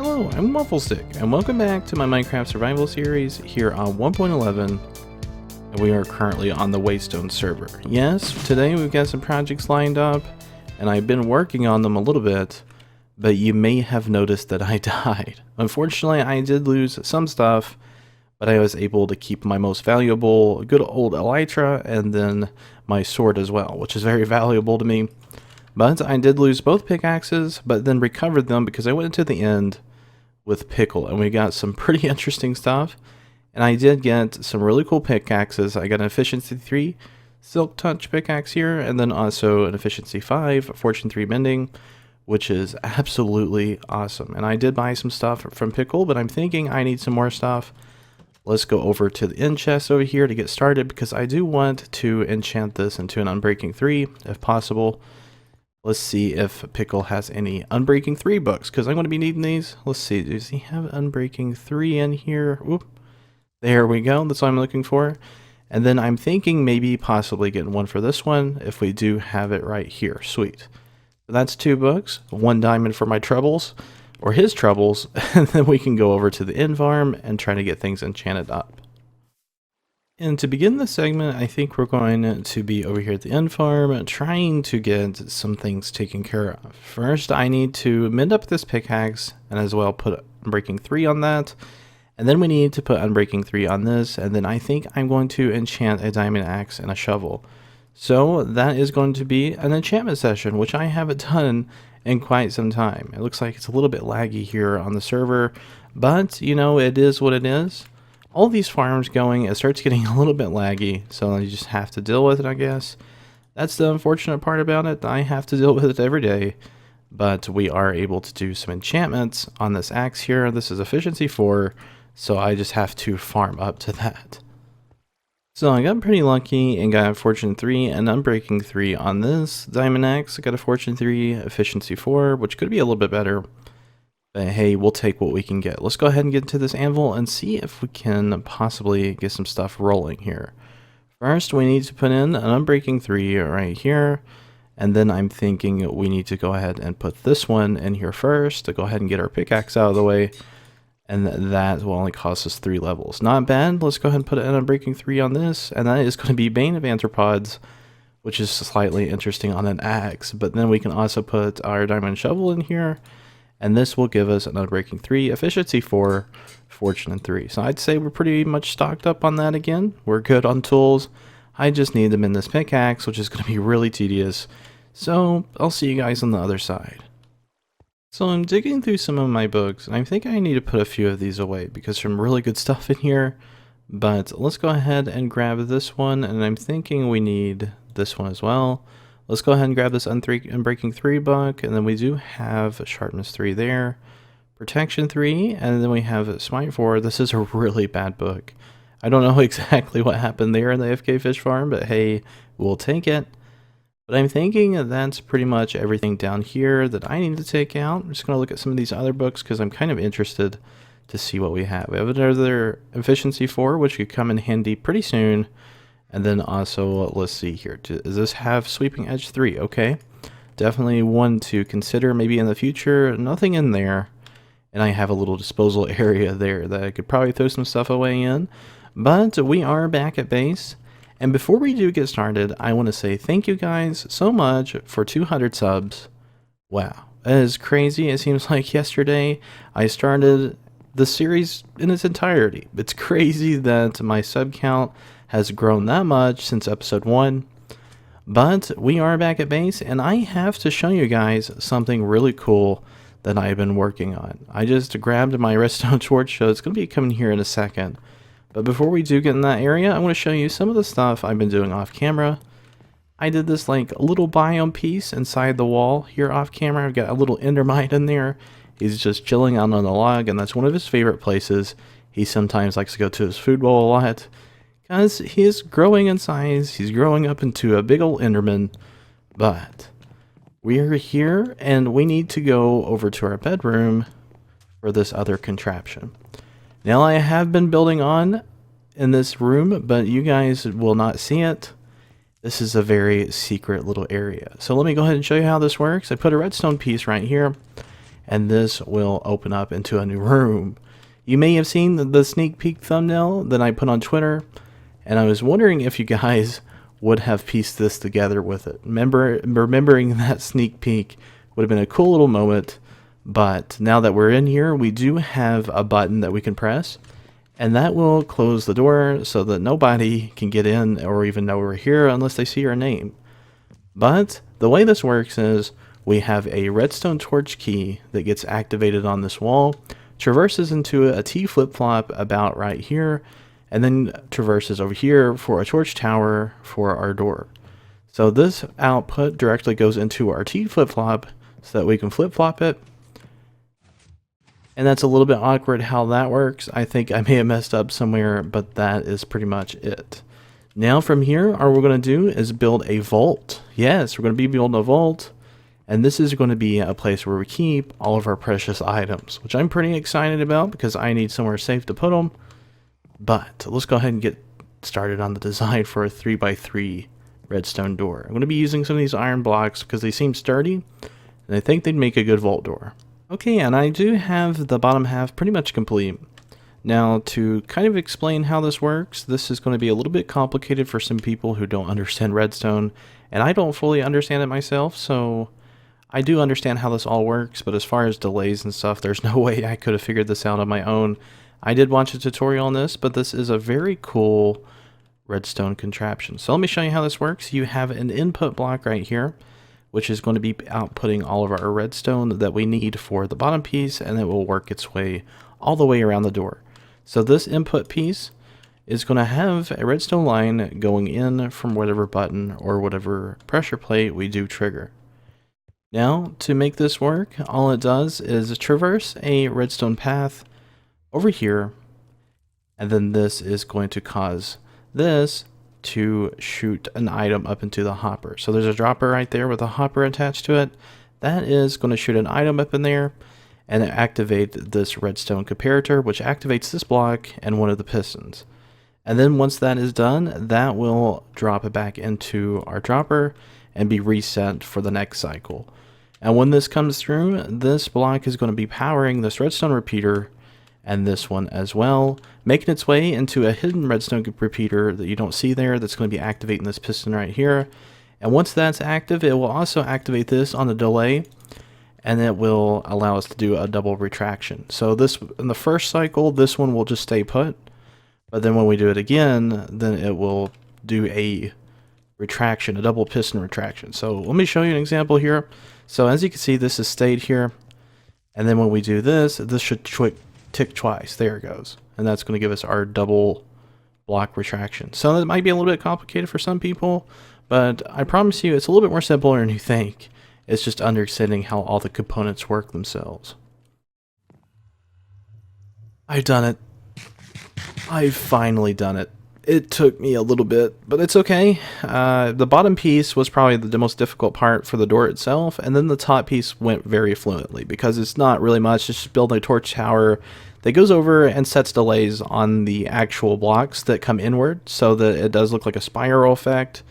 Hello, I'm Wafflestick, and welcome back to my Minecraft survival series here on 1.11, and we are currently on the WayStone server. Yes, today we've got some projects lined up, and I've been working on them a little bit, but you may have noticed that I died. Unfortunately, I did lose some stuff, but I was able to keep my most valuable, good old elytra, and then my sword as well, which is very valuable to me. But I did lose both pickaxes, but then recovered them because I went into the end with Pickle, and we got some pretty interesting stuff. And I did get some really cool pickaxes. I got an efficiency 3 silk touch pickaxe here, and then also an efficiency 5 fortune 3 mending, which is absolutely awesome. And I did buy some stuff from Pickle, but I'm thinking I need some more stuff. Let's go over to the end chest over here to get started, because I do want to enchant this into an Unbreaking 3 if possible. Let's see if Pickle has any Unbreaking 3 books, because I'm going to be needing these. Let's see, does he have Unbreaking 3 in here? Whoop. There we go, that's what I'm looking for. And then I'm thinking maybe possibly getting one for this one, if we do have it right here. Sweet. So that's 2 books, 1 diamond for my troubles, or his troubles, and then we can go over to the end farm and try to get things enchanted up. And to begin this segment, I think we're going to be over here at the end farm trying to get some things taken care of. First, I need to mend up this pickaxe and as well put Unbreaking 3 on that. And then we need to put Unbreaking 3 on this. And then I think I'm going to enchant a diamond axe and a shovel. So that is going to be an enchantment session, which I haven't done in quite some time. It looks like it's a little bit laggy here on the server, but you know, it is what it is. All these farms going, it starts getting a little bit laggy, so you just have to deal with it, I guess. That's the unfortunate part about it. I have to deal with it every day, but we are able to do some enchantments on this axe here. This is efficiency 4, so I just have to farm up to that. So I got pretty lucky and got a fortune 3 and Unbreaking 3 on this diamond axe. I got a fortune 3, efficiency 4, which could be a little bit better. But hey, we'll take what we can get. Let's go ahead and get into this anvil and see if we can possibly get some stuff rolling here. First, we need to put in an Unbreaking 3 right here. And then I'm thinking we need to go ahead and put this one in here first to go ahead and get our pickaxe out of the way. And that will only cost us 3 levels. Not bad. Let's go ahead and put an Unbreaking 3 on this. And that is going to be Bane of Arthropods, which is slightly interesting on an axe. But then we can also put our diamond shovel in here. And this will give us an Unbreaking 3, efficiency 4, fortune 3. So I'd say we're pretty much stocked up on that again. We're good on tools. I just need them in this pickaxe, which is going to be really tedious. So I'll see you guys on the other side. So I'm digging through some of my books, and I think I need to put a few of these away because there's some really good stuff in here. But let's go ahead and grab this one, and I'm thinking we need this one as well. Let's go ahead and grab this Unbreaking 3 book, and then we do have Sharpness 3 there, Protection 3, and then we have Smite 4. This is a really bad book. I don't know exactly what happened there in the AFK Fish Farm, but hey, we'll take it. But I'm thinking that's pretty much everything down here that I need to take out. I'm just going to look at some of these other books because I'm kind of interested to see what we have. We have another Efficiency 4, which could come in handy pretty soon. And then also, let's see here, does this have Sweeping Edge 3? Okay, definitely one to consider maybe in the future. Nothing in there. And I have a little disposal area there that I could probably throw some stuff away in. But we are back at base. And before we do get started, I want to say thank you guys so much for 200 subs. Wow, that is crazy. It seems like yesterday I started the series in its entirety. It's crazy that my sub count has grown that much since episode 1, but we are back at base, and I have to show you guys something really cool that I've been working on. I just grabbed my redstone torch, so it's going to be coming here in a second. But before we do get in that area, I want to show you some of the stuff I've been doing off camera. I did this like a little biome piece inside the wall here off camera. I've got a little endermite in there. He's just chilling out on the log, and that's one of his favorite places. He sometimes likes to go to his food bowl a lot. Because he is growing in size, he's growing up into a big old Enderman, but we're here and we need to go over to our bedroom for this other contraption. Now I have been building on in this room, but you guys will not see it. This is a very secret little area. So let me go ahead and show you how this works. I put a redstone piece right here, and this will open up into a new room. You may have seen the sneak peek thumbnail that I put on Twitter, and I was wondering if you guys would have pieced this together with it. Remembering that sneak peek would have been a cool little moment, but now that we're in here, we do have a button that we can press, and that will close the door so that nobody can get in or even know we're here unless they see our name. But the way this works is we have a redstone torch key that gets activated on this wall, traverses into a T flip-flop about right here, and then traverses over here for a torch tower for our door. So this output directly goes into our T flip-flop so that we can flip-flop it. And that's a little bit awkward how that works. I think I may have messed up somewhere, but that is pretty much it. Now from here, all we're going to do is build a vault. Yes, we're going to be building a vault. And this is going to be a place where we keep all of our precious items, which I'm pretty excited about because I need somewhere safe to put them. But let's go ahead and get started on the design for a 3x3 redstone door. I'm going to be using some of these iron blocks because they seem sturdy, and I think they'd make a good vault door. Okay, and I do have the bottom half pretty much complete. Now, to kind of explain how this works, this is going to be a little bit complicated for some people who don't understand redstone, and I don't fully understand it myself, so I do understand how this all works, but as far as delays and stuff, there's no way I could have figured this out on my own. I did watch a tutorial on this, but this is a very cool redstone contraption. So let me show you how this works. You have an input block right here, which is going to be outputting all of our redstone that we need for the bottom piece, and it will work its way all the way around the door. So this input piece is going to have a redstone line going in from whatever button or whatever pressure plate we do trigger. Now, to make this work, all it does is traverse a redstone path over here, and then this is going to cause this to shoot an item up into the hopper. So there's a dropper right there with a hopper attached to it. That is going to shoot an item up in there and activate this redstone comparator, which activates this block and one of the pistons. And then once that is done, that will drop it back into our dropper and be reset for the next cycle. And when this comes through, this block is going to be powering this redstone repeater and this one as well, making its way into a hidden redstone repeater that you don't see there that's going to be activating this piston right here. And once that's active, it will also activate this on the delay, and it will allow us to do a double retraction. So this, in the first cycle, this one will just stay put, but then when we do it again, then it will do a retraction, a double piston retraction. So let me show you an example here. So as you can see, this has stayed here, and then when we do this, this should tick twice. There it goes. And that's going to give us our double block retraction. So that might be a little bit complicated for some people, but I promise you it's a little bit more simple than you think. It's just understanding how all the components work themselves. I've done it. I've finally done it. It took me a little bit, but it's okay. The bottom piece was probably the most difficult part for the door itself, and then the top piece went very fluently because it's not really much. It's just building a torch tower that goes over and sets delays on the actual blocks that come inward so that it does look like a spiral effect,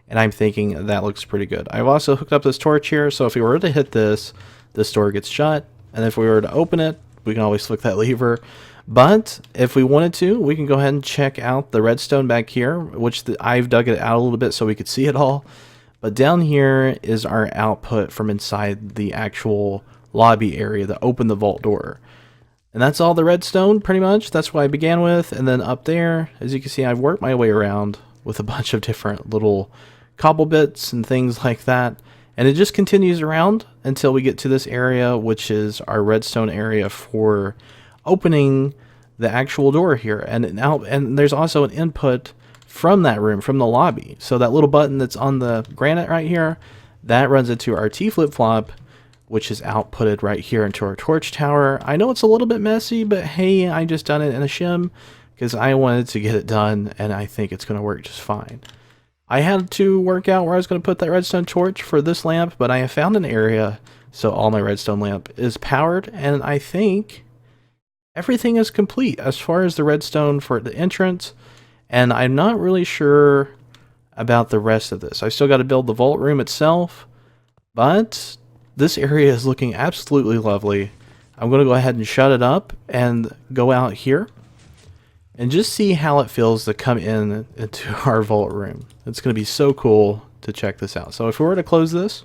and I'm thinking that looks pretty good. I've also hooked up this torch here, so if we were to hit this, this door gets shut, and if we were to open it, we can always flick that lever. But if we wanted to, we can go ahead and check out the redstone back here, which I've dug it out a little bit so we could see it all. But down here is our output from inside the actual lobby area that opened the vault door. And that's all the redstone, pretty much. That's what I began with. And then up there, as you can see, I've worked my way around with a bunch of different little cobble bits and things like that. And it just continues around until we get to this area, which is our redstone area for opening the actual door here. And there's also an input from that room, from the lobby. So that little button that's on the granite right here, that runs into our T flip-flop, which is outputted right here into our torch tower. I know it's a little bit messy, but hey, I just done it in a shim because I wanted to get it done, and I think it's going to work just fine. I had to work out where I was going to put that redstone torch for this lamp, but I have found an area so all my redstone lamp is powered, and I think everything is complete as far as the redstone for the entrance, and I'm not really sure about the rest of this. I still got to build the vault room itself, but this area is looking absolutely lovely. I'm going to go ahead and shut it up and go out here and just see how it feels to come in into our vault room. It's going to be so cool to check this out. So if we were to close this,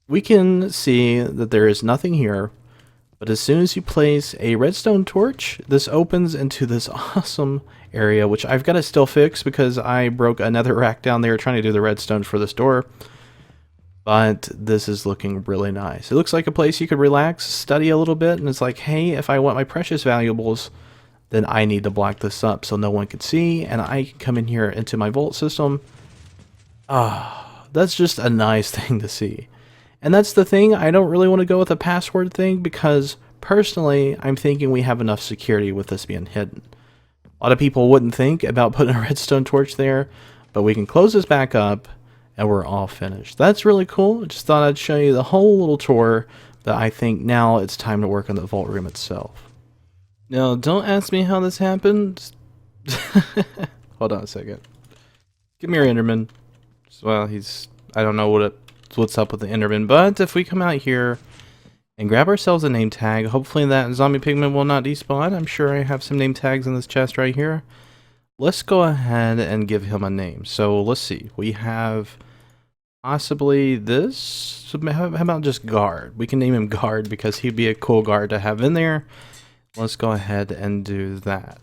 we can see that there is nothing here, but as soon as you place a redstone torch, this opens into this awesome area, which I've got to still fix because I broke another rack down there trying to do the redstone for this door. But this is looking really nice. It looks like a place you could relax, study a little bit, and it's like, hey, if I want my precious valuables, then I need to block this up so no one can see, and I can come in here into my vault system. That's just a nice thing to see. And that's the thing, I don't really want to go with a password thing because personally, I'm thinking we have enough security with this being hidden. A lot of people wouldn't think about putting a redstone torch there, but we can close this back up and we're all finished. That's really cool. Just thought I'd show you the whole little tour, but I think now it's time to work on the vault room itself. Now, don't ask me how this happened. Hold on a second. Give me your Enderman. Well, I don't know what's up with the Enderman, but if we come out here and grab ourselves a name tag, hopefully that zombie pigman will not despawn. I'm sure I have some name tags in this chest right here. Let's go ahead and give him a name. So let's see. We have possibly this. How about just guard? We can name him guard because he'd be a cool guard to have in there. Let's go ahead and do that.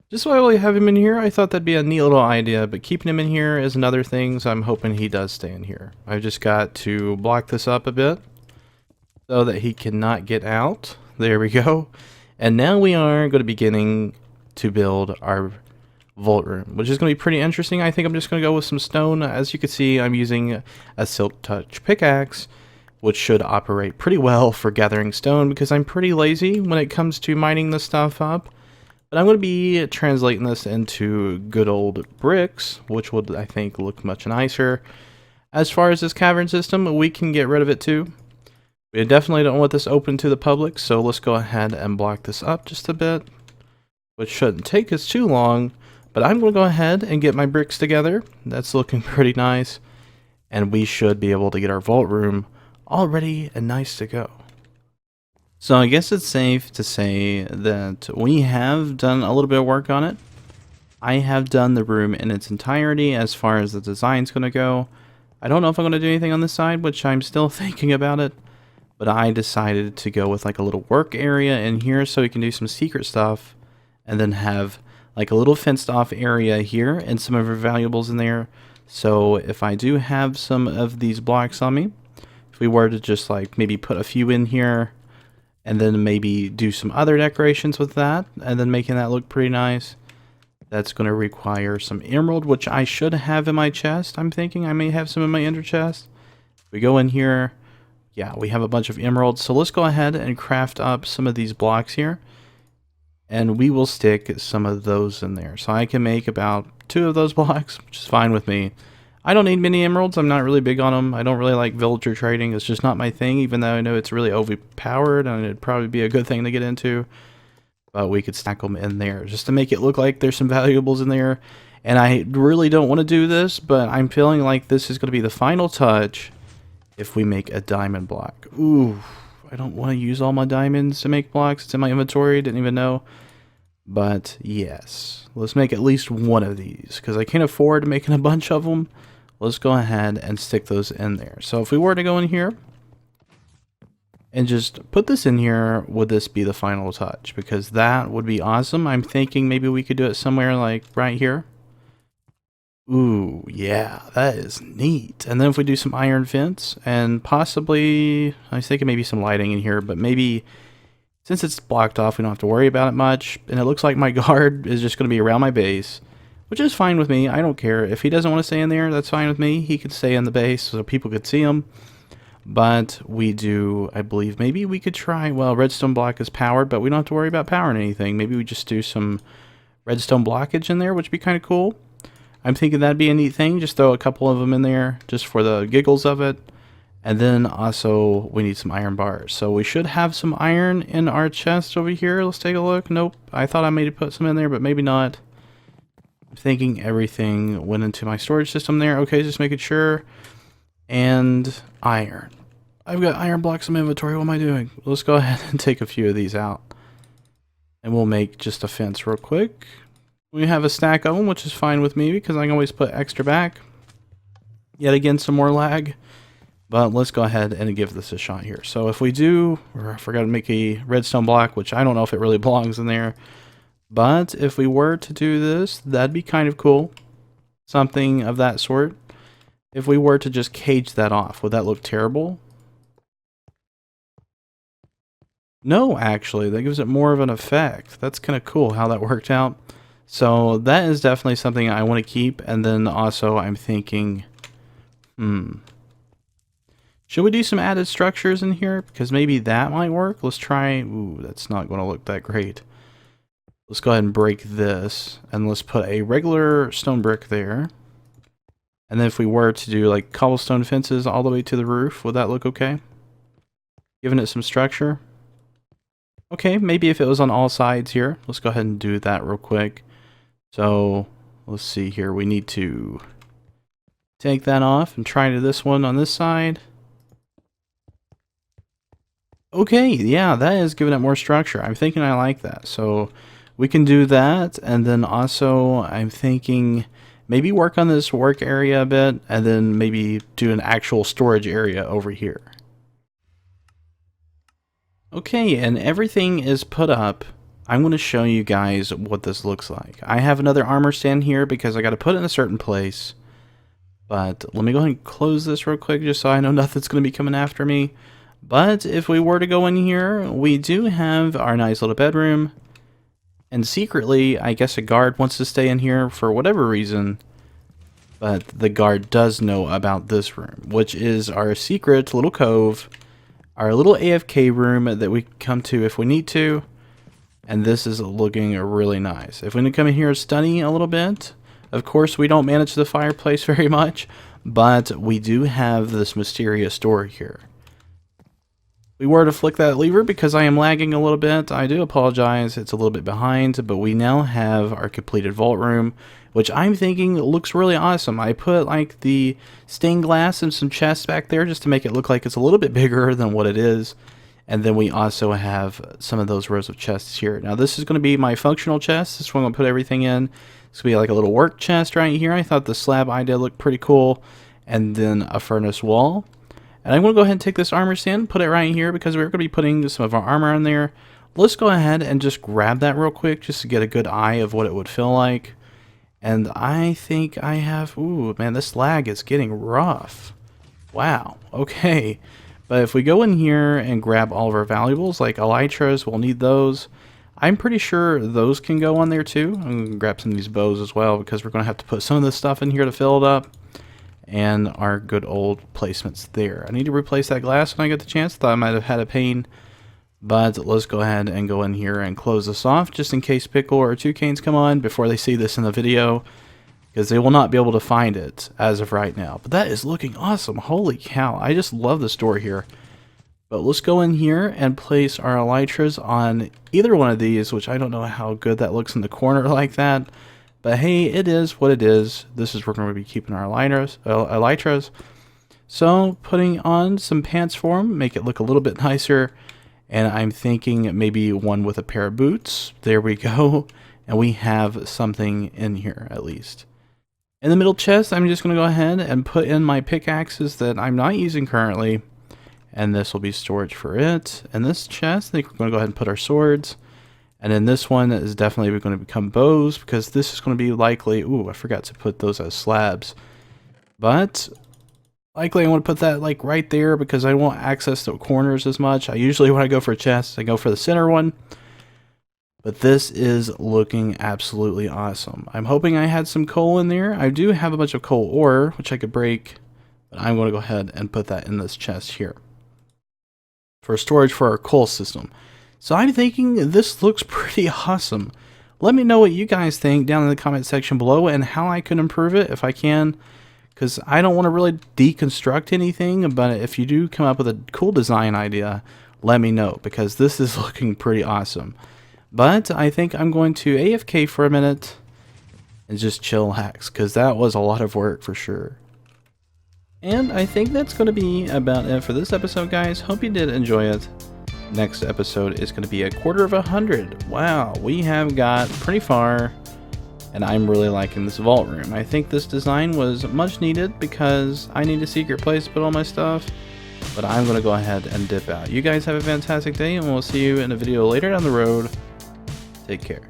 Just while we have him in here, I thought that'd be a neat little idea, but keeping him in here is another thing, so I'm hoping he does stay in here. I've just got to block this up a bit so that he cannot get out. There we go. And now we are going to be beginning to build our vault room, which is going to be pretty interesting. I think I'm just going to go with some stone. As you can see, I'm using a silk touch pickaxe, which should operate pretty well for gathering stone because I'm pretty lazy when it comes to mining this stuff up. But I'm going to be translating this into good old bricks, which would, I think, look much nicer. As far as this cavern system, we can get rid of it too. We definitely don't want this open to the public, so let's go ahead and block this up just a bit, which shouldn't take us too long. But I'm going to go ahead and get my bricks together. That's looking pretty nice. And we should be able to get our vault room all ready and nice to go. So I guess it's safe to say that we have done a little bit of work on it. I have done the room in its entirety as far as the design's going to go. I don't know if I'm going to do anything on this side, which I'm still thinking about it. But I decided to go with like a little work area in here so we can do some secret stuff. And then have like a little fenced off area here and some of our valuables in there. So if I do have some of these blocks on me, if we were to just like maybe put a few in here and then maybe do some other decorations with that and then making that look pretty nice, that's going to require some emerald, which I should have in my chest. I'm thinking I may have some in my ender chest. We go in here. Yeah, we have a bunch of emeralds. So let's go ahead and craft up some of these blocks here. And we will stick some of those in there. So I can make about 2 of those blocks, which is fine with me. I don't need many emeralds. I'm not really big on them. I don't really like villager trading. It's just not my thing, even though I know it's really overpowered and it'd probably be a good thing to get into. But we could stack them in there just to make it look like there's some valuables in there. And I really don't want to do this, but I'm feeling like this is going to be the final touch if we make a diamond block. Ooh, I don't want to use all my diamonds to make blocks. It's in my inventory. Didn't even know. But yes, let's make at least one of these because I can't afford making a bunch of them. Let's go ahead and stick those in there. So if we were to go in here and just put this in here, would this be the final touch? Because that would be awesome. I'm thinking maybe we could do it somewhere like right here. Ooh, yeah, that is neat. And then if we do some iron fence and possibly, I was thinking maybe some lighting in here, but maybe since it's blocked off, we don't have to worry about it much. And it looks like my guard is just going to be around my base, which is fine with me. I don't care. If he doesn't want to stay in there, that's fine with me. He could stay in the base so people could see him. But we do, I believe, maybe we could try, well, redstone block is powered, but we don't have to worry about powering anything. Maybe we just do some redstone blockage in there, which would be kind of cool. I'm thinking that'd be a neat thing. Just throw a couple of them in there just for the giggles of it. And then also we need some iron bars. So we should have some iron in our chest over here. Let's take a look. Nope. I thought I may have put some in there, but maybe not. I'm thinking everything went into my storage system there. Okay, just making sure. and iron. I've got iron blocks in my inventory. What am I doing? Let's go ahead and take a few of these out. And we'll make just a fence real quick. We have a stack of them, which is fine with me because I can always put extra back. Yet again, some more lag. But let's go ahead and give this a shot here. So if we do, or I forgot to make a redstone block, which I don't know if it really belongs in there. But if we were to do this, that'd be kind of cool. Something of that sort. If we were to just cage that off, would that look terrible? No, actually, that gives it more of an effect. That's kind of cool how that worked out. So that is definitely something I want to keep. And then also I'm thinking, should we do some added structures in here? Because maybe that might work. Let's try. Ooh, that's not going to look that great. Let's go ahead and break this. And let's put a regular stone brick there. And then if we were to do like cobblestone fences all the way to the roof, would that look okay? Giving it some structure. Okay, maybe if it was on all sides here. Let's go ahead and do that real quick. So let's see here. We need to take that off and try to this one on this side. Okay, yeah, that is giving it more structure. I'm thinking I like that. So we can do that. And then also I'm thinking maybe work on this work area a bit and then maybe do an actual storage area over here. Okay, and everything is put up. I'm going to show you guys what this looks like. I have another armor stand here because I got to put it in a certain place. But let me go ahead and close this real quick just so I know nothing's going to be coming after me. But if we were to go in here, we do have our nice little bedroom. And secretly, I guess a guard wants to stay in here for whatever reason. But the guard does know about this room, which is our secret little cove. Our little AFK room that we come to if we need to. And this is looking really nice. If we need to come in here and study a little bit, of course we don't manage the fireplace very much, but we do have this mysterious door here. We were to flick that lever because I am lagging a little bit. I do apologize, it's a little bit behind, but we now have our completed vault room, which I'm thinking looks really awesome. I put like the stained glass and some chests back there just to make it look like it's a little bit bigger than what it is. And then we also have some of those rows of chests here. Now this is going to be my functional chest. This one I'm going to put everything in. It's going to be like a little work chest right here. I thought the slab idea looked pretty cool. And then a furnace wall. And I'm going to go ahead and take this armor stand, put it right here because we're going to be putting some of our armor in there. Let's go ahead and just grab that real quick just to get a good eye of what it would feel like. And I think I have... Ooh, man, this lag is getting rough. Wow, okay. But if we go in here and grab all of our valuables, like elytras, we'll need those. I'm pretty sure those can go on there too. I'm going to grab some of these bows as well because we're going to have to put some of this stuff in here to fill it up. And our good old placements there. I need to replace that glass when I get the chance. Thought I might have had a pain. But let's go ahead and go in here and close this off just in case Pickle or Toucanes come on before they see this in the video. Because they will not be able to find it as of right now. But that is looking awesome. Holy cow. I just love this door here. But let's go in here and place our elytras on either one of these. Which I don't know how good that looks in the corner like that. But hey, it is what it is. This is where we're going to be keeping our elytras. So putting on some pants for them. Make it look a little bit nicer. And I'm thinking maybe one with a pair of boots. There we go. And we have something in here at least. In the middle chest, I'm just going to go ahead and put in my pickaxes that I'm not using currently. And this will be storage for it. And this chest, I think we're going to go ahead and put our swords. And then this one is definitely going to become bows because this is going to be likely... Ooh, I forgot to put those as slabs. But likely I want to put that like right there because I won't access the corners as much. I usually when I go for a chest, I go for the center one. But this is looking absolutely awesome. I'm hoping I had some coal in there. I do have a bunch of coal ore, which I could break. But I'm going to go ahead and put that in this chest here. For storage for our coal system. So I'm thinking this looks pretty awesome. Let me know what you guys think down in the comment section below and how I can improve it if I can. Because I don't want to really deconstruct anything, but if you do come up with a cool design idea, let me know. Because this is looking pretty awesome. But I think I'm going to AFK for a minute and just chillax. Because that was a lot of work for sure. And I think that's going to be about it for this episode, guys. Hope you did enjoy it. Next episode is going to be 250. Wow, we have got pretty far, and I'm really liking this vault room. I think this design was much needed because I need a secret place to put all my stuff, but I'm going to go ahead and dip out. You guys have a fantastic day, and we'll see you in a video later down the road. Take care.